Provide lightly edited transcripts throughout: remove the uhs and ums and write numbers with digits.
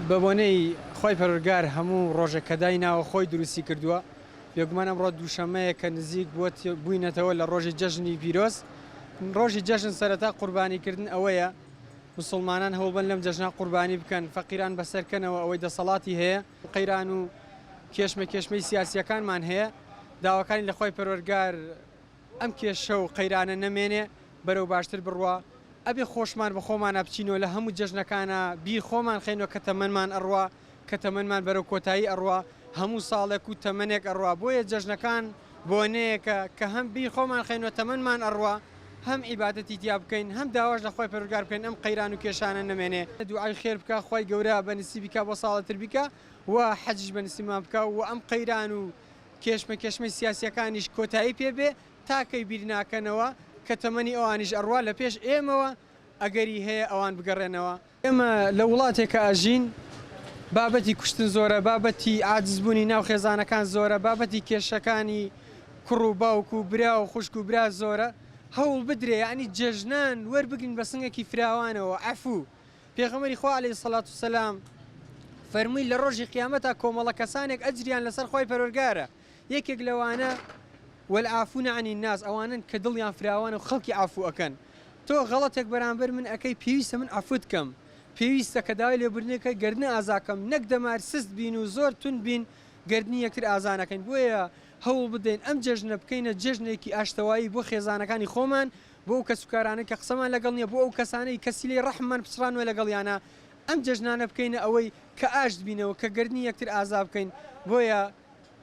بە بۆنەی خۆی پەروەردگار هەموو ڕۆژێک کە دایناوە خۆی دروستی کردووە. بێگومان ئەمڕۆ دووشەمەیە کە نزیک بووینەتەوە لە ڕۆژی جەژنی پیرۆز. ڕۆژی جەژن سەرەتا قوربانیکردن ئەوەیە مسلمانان هەوڵبن لەم جەژنا قوربانی بکەن، فەقیران بەسەرکەنەوە ئەوەی دەسەڵاتی هەیە، قەیران و کێشمەی سیاسیەکانمان هەیە. داواکانی لە خۆی پەروەردگار ئەم کێشە و قەیرانە نەمێنێ، بەرەو باشتر بڕوا. ئەبێ خۆشمان بە خۆمانە بچینەوە لە هەموو جەژنەکانە بیر خۆمان خێنەوە کە تەمەنمان ئەڕوا، کە تەمەنمان بەرەو کۆتایی ئەڕوا، هەموو ساڵێک و تەمەنێک ئەڕوا. بۆیە جەژنەکان بۆنەیەکە کە هەم بیر خۆمان خێنەوە تەمەنمان ئەڕوا، هەم عیبادەتی تیا بکەین، هەم داواش لە خۆی پەروەردگار بکەین ئەم قەیران و کێشانە نەمێنێ. دوعای خێر بکە، خۆی گەورە بەنسیبی بکە بۆ ساڵەتر بیکە و حەجیش بەنسیبمان بکە و ئەم قەیران و کێشمەی سیاسیەکانیش کۆتایی پێبێ تاکەی بیر ناکەنەوە کە تەمەنی ئەوانیش ئەڕوا لە پێش ئێمەوە ئەگەری هەیە ئەوان بگەڕێنەوە. ئێمە لە وڵاتێکە ئاژین، بابەتی کوشتن زۆرە، بابەتی عاجزبوونی ناو خێزانەکان زۆرە، بابەتی کێشەکانی کوڕ و باوک و برا و خوشک و برا زۆرە. هەوڵ بدرێ، یعنی جەژنان وەربگرین بە سنگێکی فراوانەوە عەفوو. پێغەمبەری خوا عەلەیهی سەڵات و سەلام فەرمووی لە ڕۆژی قیامەتە کۆمەڵە کەسانێک ئەجریان لەسەر خۆی پەروەردگارە. یەکێک لەوانە وەلعافون عن الناس، ئەوانن کە دڵیان فراوانە و خەڵکی عەفوو ئەکەن. تۆ غەڵەتێک بەرامبەر من ئەەکەی، پێویستە من عەفوت کەم، پێویستە کە داوای لێبوردنەکەی گەردنە ئازاکەم، نەک دەمار سست بین و زۆر تون بین گەردنی یەکتر ئازانەکەین. بۆیە هەوڵ بدەین ئەم جەژنە بکەینە جەژنێکی ئاشتەوایی بۆ خێزانەکانی خۆمان، بۆ ئەو کەسوکارانە کە قسەمان لەگەڵ نییە، بۆ ئەو کەسانەی کەسیلەی ڕەحممان پچڕانوە لەگەڵیانە. ئەم جەژنانە بکەینە ئەوەی کە ئاشت بینەوە، کە گەردنی یەکتر ئازا بکەین. بۆیە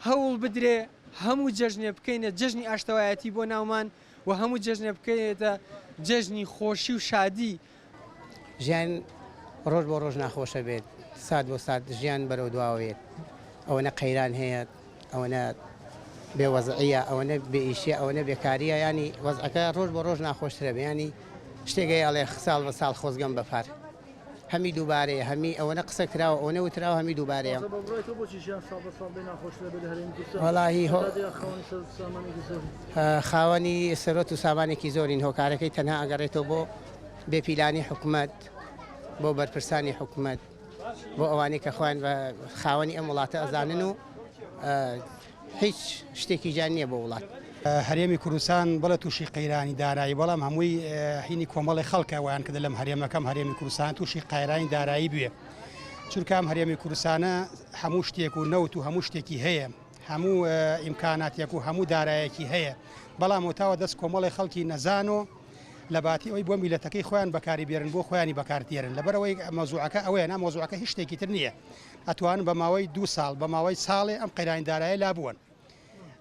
هەوڵ بدرێ هەموو جەژنێ بکەینە جەژنی ئاشتەوایەتی بۆ ناومان و هەموو جەژنێ بکەێتە جەژنی خۆشی و شادی. ژیان ڕۆژ بۆ ڕۆژ ناخۆشە بێت، سات بۆ سات ژیان بەرەو دواوێت. ئەوەنە قەیران هەیە، ئەوەنە بێوەزعیە، ئەوەنە بێئیشیە، ئەوەنە بێکاریە، ینی وەزعەکە ڕۆژ بۆ ڕۆژ ناخۆشترە بێ. ینی شتێکی ئەڵێ ساڵ بە ساڵ خۆزگەم بەپار، هەمی دووبارەیە، هەمی ئەوەنە قسە کراوە، ئەوەنە وتراوە، هەمی دووبارەیە. وەڵاهی خاوەنی سەرۆت و سامانێکی زۆرین. هۆکارەکەی تەنها ئەگەڕێتەوە بۆ بێپیلانی حکوومەت، بۆ بەرپرسانی حکوومەت، بۆ ئەوانەی کە خۆیان بە خاوەنی ئەم وڵاتە ئەزانن و هیچ شتێکی جان نییە بۆ وڵات. هەرێمی کوردستان بەڵە تووشی قەیرانی دارایی، بەڵام هەمووی هینی کۆمەڵی خەڵکەوەیان کە لەم هەرێمەکەم هەرێمی کوردستان تووشی قەیرانی دارایی بوێ. چونکەم هەرێمی کوردستانە هەموو شتێک و نەوت و هەموو شتێکی هەیە، هەموو ئیمکاناتێک و هەموو دارایەکی هەیە، بەڵام وتاوە دەست کۆمەڵی خەڵکی نەزان و لە باتی ئەوی بۆ میلەتەکەی خۆیان بەکاری بێرن، بۆ خۆیانی بەکارتێرن. لەبەرەوەی مەوزوعەکە ئەوەیە، نا مەوزوعەکە هیچ شتێکی تر نییە. ئەتوانن بە ماوەی 2 ساڵ بە ماوەی ساڵێ ئەم قەیرانی دارایی لابوون.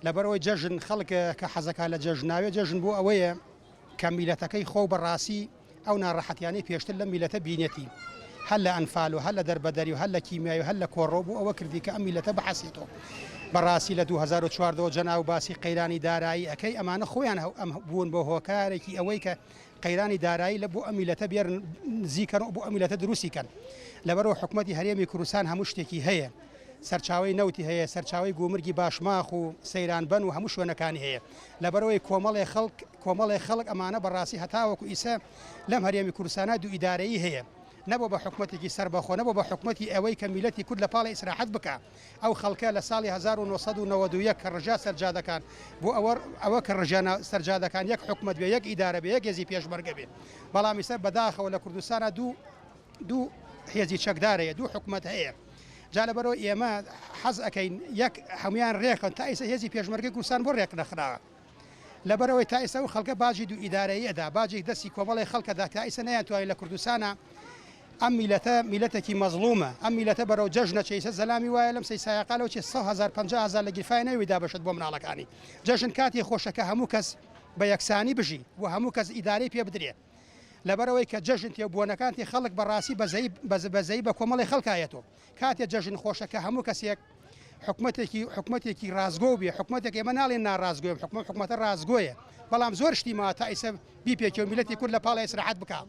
لەبەرەوەی جەژن خەڵک کە حەزەکە لە جەژناوێ، جەژن بۆ ئەوەیە کە میلەتەکەی خۆ بەڕاستی ئەو ناڕەحەتیانەی پێشتر لە میلەتە بینێتی، هەل لە ئەنفال و هەل لە دەربەدەری و هەل لە کیمیایی و هەل لە کۆڕۆ بوو ئەوە کردی کە ئەم میلەتە بەحەسێتەوە. بەڕاستی لە 2014 جەناو باسی قەیرانی دارایی ئەەکەی، ئەمانە خۆیان ئەم بوون بۆ هۆکارێکی ئەوەی کە قەیرانی دارایی لە بۆ ئەم میلەتە بێرن نزیکەن و بۆ ئەم میلەتە دروستیکەن. لەبەرەوە حکوومەتی هەرێمی کوردستان هەموو شتێکی هەیە، سەرچاوی نەوتی هەیە، سەرچاوی گومرگی باشماخ و سەیرانبەن و هەموو شوێنەکانی هەیە. لەبەرەوەی کۆمەڵی خەڵک ئەمانە بەڕاستی هەتاوەکو ئیسە لەم هەرێمی کوردستانە دوو ئیدارەیی هەیە، نەبوو بە حکوومەتێکی سەربەخۆ، نەبوو بە حکوومەتی ئەوەی کە میلەتی کورد لە پاڵی ئیسراحەت بکە. ئەو خەڵکە لە ساڵی 1991 کە ڕژا سەرجا دەکان بۆ ئەوە کە ڕژانە سەرجا دەکان، یەک حکوومەت بێ، یەک ئیدارە بێ، یەک هێزی پێشمەرگە بێ. بەڵام ئیسە بەداخەوە لە کوردستانە دوو هێزی چەکدارەیە، دوو حکوومەت هەیە. جا لەبەرەوە ئێمە حەز ئەەکەین یەک هەمویان ڕێکن تا ئیسە هێزی پێشمەرگەی کوردستان بۆ ڕێک نەخراوە. لەبەرەوەی تا ئێستا و خەڵکە باجی دوو ئیدارەیە ئەدا، باجێک دەستی کۆمەڵی خەڵکەدا تا ئیسە نەیانتوانین لە کوردستانە ئەم میلەتێکی مەزڵومە، ئەم میلەتە بەرەو جەژنە چیسە زەلامی وایە لەم سەی سایقالەوە چێ 150,000 لە گیرفای نەویدا بەشت بۆ مناڵەکانی. جەژن کاتی خۆشەکە هەموو کەس بە یەکسانی بژی و هەموو کەس ئیدارەی پێ بدرێت. لەبەرەوەی کە جەژن تێ بوونەکانتی خەڵک بەڕاستی بەزەی بە کۆمەڵی خەڵکایەتەوە. کاتێ جەژن خۆشەکە هەموو کەسێک حکوومەتێکی ڕازگۆ بێ، حکوومەتێک ئێمە ناڵێن ناڕازگۆی، حکوومەتە ڕازگۆیە، بەڵام زۆر شتی ماوە تا ئیسە بیپێکی و میلەتی کورد لە پاڵی ئیسراحەت بکات.